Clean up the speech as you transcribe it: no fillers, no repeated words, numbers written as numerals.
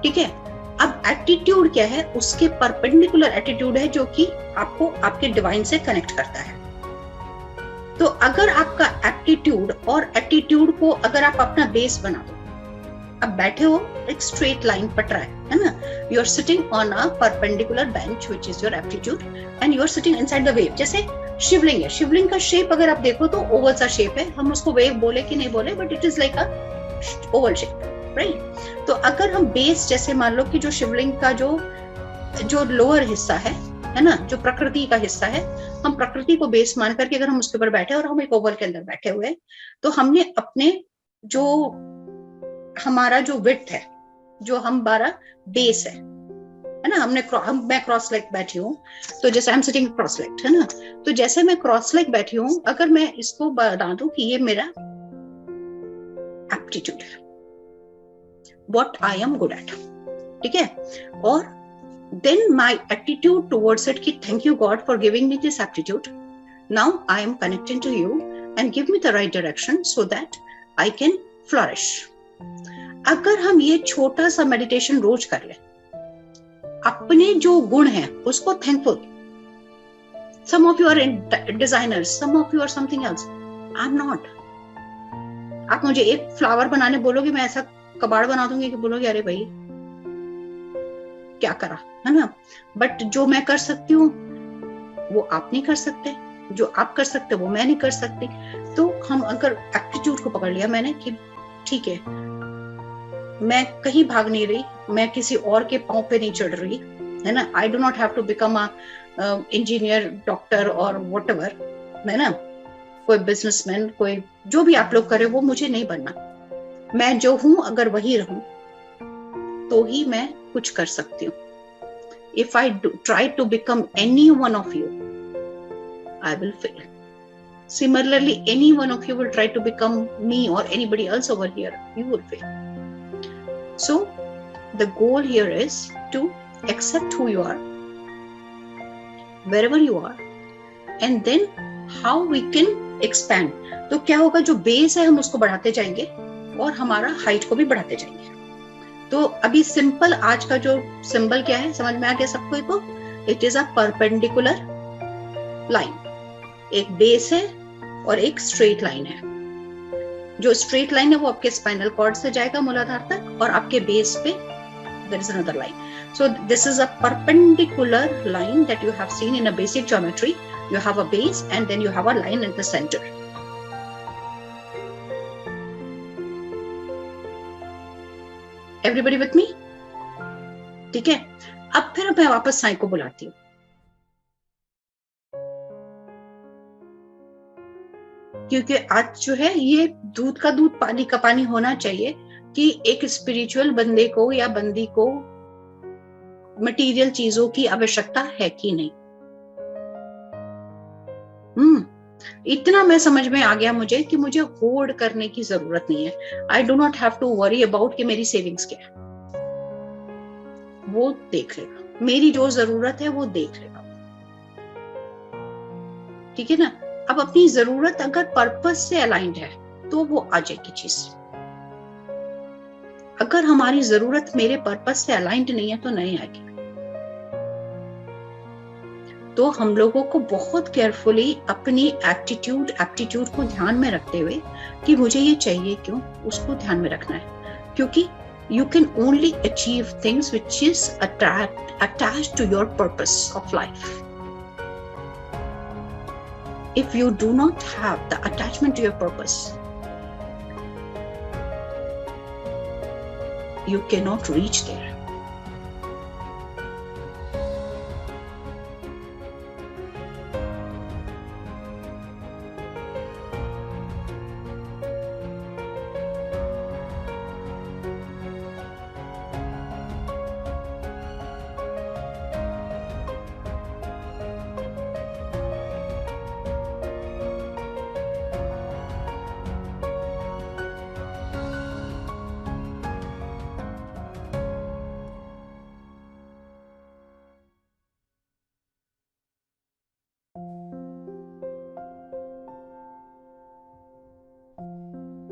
ठीक है। अब एटीट्यूड क्या है, उसके परपेंडिकुलर एटीट्यूड है जो कि आपको आपके डिवाइन से कनेक्ट करता है। तो अगर आपका एप्टीट्यूड और एटीट्यूड को अगर आप अपना बेस बना दो, अब बैठे हो एक स्ट्रेट लाइन पट रहा है ना, you are sitting on a perpendicular bench which is your aptitude and you are sitting inside the wave. जैसे शिवलिंग है, शिवलिंग का शेप अगर आप देखो तो ओवल सा शेप है, हम उसको वेव बोले कि नहीं बोले, but it is like a Oval shape, right. तो अगर हम बेस, जैसे मान लो कि जो शिवलिंग का जो लोअर हिस्सा है ना, जो प्रकृति का हिस्सा है, हम प्रकृति को बेस मान करके अगर हम उसके ऊपर बैठे और हम एक ओवल के अंदर बैठे हुए, तो हमने अपने जो हमारा जो विड्थ है, जो हमारा बेस है ना, मैं क्रॉस लेग बैठी हूँ, तो जैसे I am sitting cross leg है ना, तो जैसे मैं क्रॉस लेग बैठी हूँ, अगर मैं इसको बता दूं कि ये मेरा एप्टीट्यूड है, what I am good at, ठीक है, और then my attitude towards it कि thank you God for giving me this aptitude, now I am connecting to you and give me the right direction so that I can flourish. अगर हम ये छोटा सा meditation रोज कर ले, अपने जो गुण हैं उसको thankful, some of you are designers, some of you are something else, I am not. आप मुझे एक फ्लावर बनाने बोलोगे, मैं ऐसा कबाड़ बना दूंगी कि बोलोगे अरे भाई क्या करा, है ना। बट जो मैं कर सकती हूँ वो आप नहीं कर सकते, जो आप कर सकते वो मैं नहीं कर सकती। तो हम अगर एप्टीट्यूड को पकड़ लिया मैंने कि ठीक है, मैं कहीं भाग नहीं रही, मैं किसी और के पांव पे नहीं चढ़ रही, है ना। I do not have to become a engineer, doctor और व्हाटएवर, है ना, कोई बिजनेसमैन, कोई जो भी आप लोग करे वो मुझे नहीं बनना। मैं जो हूं अगर वही रहूं तो ही मैं कुछ कर सकती हूँ। If I try to become any one of you, I will fail. Similarly, any one of you will try to become me or anybody else over here, you will fail. So, the goal here is to accept who you are, wherever you are, and then how we can expand. तो क्या होगा, जो base है हम उसको बढ़ाते जाएंगे और हमारा हाइट को भी बढ़ाते जाएंगे। तो अभी सिंपल आज का जो सिंबल क्या है, समझ में आ गया सबको को? It is a perpendicular line. एक बेस है और एक स्ट्रेट लाइन है। जो स्ट्रेट लाइन है वो आपके स्पाइनल कॉर्ड से जाएगा मूलाधार तक, और आपके बेस पे there is another line. So this is a perpendicular line that you have seen in a basic geometry. You have a base and then you have a line in the center. Everybody with me? ठीक है, अब फिर मैं वापस साई को बुलाती हूँ। क्योंकि आज जो है ये दूध का दूध पानी का पानी होना चाहिए कि एक स्पिरिचुअल बंदे को या बंदी को मटेरियल चीजों की आवश्यकता है कि नहीं। इतना मैं समझ में आ गया मुझे कि मुझे होर्ड करने की जरूरत नहीं है। I do not have to worry about कि मेरी सेविंग्स क्या है, वो देख लेगा, मेरी जो जरूरत है वो देख लेगा, ठीक है ना। अब अपनी जरूरत अगर पर्पस से अलाइंड है तो वो आ जाएगी चीज। अगर हमारी जरूरत मेरे पर्पस से अलाइंड नहीं है तो नहीं आएगी। तो हम लोगों को बहुत केयरफुली अपनी एप्टीट्यूड को ध्यान में रखते हुए कि मुझे ये चाहिए क्यों, उसको ध्यान में रखना है। क्योंकि you can only achieve things which is attached to your purpose of life. If you do not have the attachment to your purpose, you cannot reach there.